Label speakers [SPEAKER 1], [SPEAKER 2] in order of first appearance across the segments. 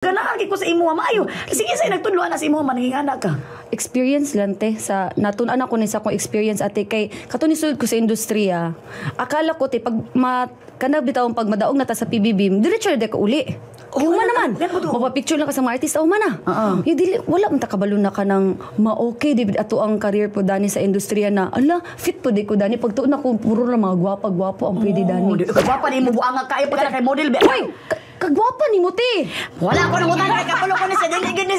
[SPEAKER 1] Ganahan ko sa imo maayo. Sige say nagtudloan na sa imo maninging anak ka.
[SPEAKER 2] Experience lang te sa natun-an ako ni sa akong experience ate kay katong nisud ko sa industriya. Akala ko te pag kana bitawon pag madaog na ta sa PBB, diretso de ko uli. Uma naman. Mapapicture lang ka sa mga artist uma na. Dili wala man ta kabalo na ka nang ma-okay di ato ang career po dani sa industriya na. Ala, fit po di ko dani pag tuon ako puro na mga gwapa-gwapo ang pwede dani.
[SPEAKER 1] Gwapa ni mo buang kay pa kay model be.
[SPEAKER 2] Hoy, kagwapa ni mo ti.
[SPEAKER 1] Wala ko nang utang kay kapulo ko ni sa dili gid ni.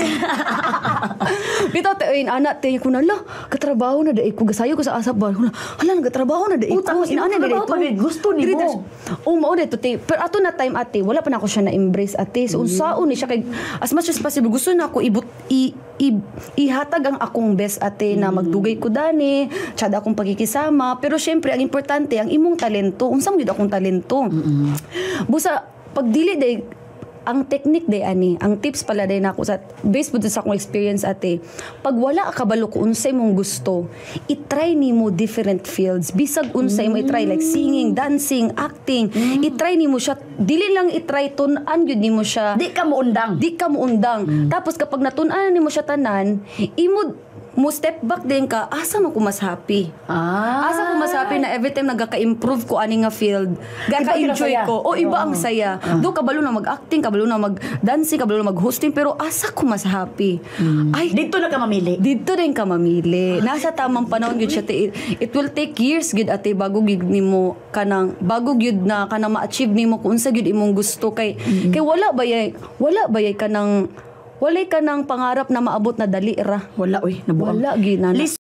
[SPEAKER 2] Bitaw te anak te ko na la katrabaho na dai ko gasayo ko sa asap ba. Hala nagatrabaho na dai ko. Inaana na dai to.
[SPEAKER 1] Gusto ni mo.
[SPEAKER 2] Mao dito te. Pero ato na time ate, wala pa na ako siya na embrace ate. So unsaon ni siya kay as much as possible gusto na ako ihatag ang akong best ate na magdugay ko dani, tsada akong pagkikisama. Pero syempre ang importante ang imong talento. Unsa mo gyud akong talento. Busa pag dili day ang technique day ani, ang tips pala day nako sa based pud sa akong experience ate. Pag wala ka kabalo ko unsay mong gusto, i-try nimo different fields. Bisag unsay mo i-try like singing, dancing, acting. I-try nimo siya. Dili lang i-try tun-an gyud nimo siya.
[SPEAKER 1] Di ka mo undang.
[SPEAKER 2] Tapos kapag natun-an nimo siya tanan, imo mo step back din ka, asa mo ko mas happy. Asa ko mas happy na every time nagka-improve ko ani nga field. Gaka-enjoy ko. O iba ang saya. Do kabalo na mag-acting, kabalo na mag-dancing, kabalo na mag-hosting, pero asa ko mas happy. Ay,
[SPEAKER 1] dito na ka mamili.
[SPEAKER 2] Dito rin ka mamili. Nasa tamang panahon gyud siya. It will take years gyud ate bago gyud nimo bago gyud na kanang ma-achieve nimo kung unsa gyud imong gusto kay wala bayay kanang walay ka ng pangarap na maabot na dali ra.
[SPEAKER 1] Wala, nabuang.
[SPEAKER 2] Wala, ginana.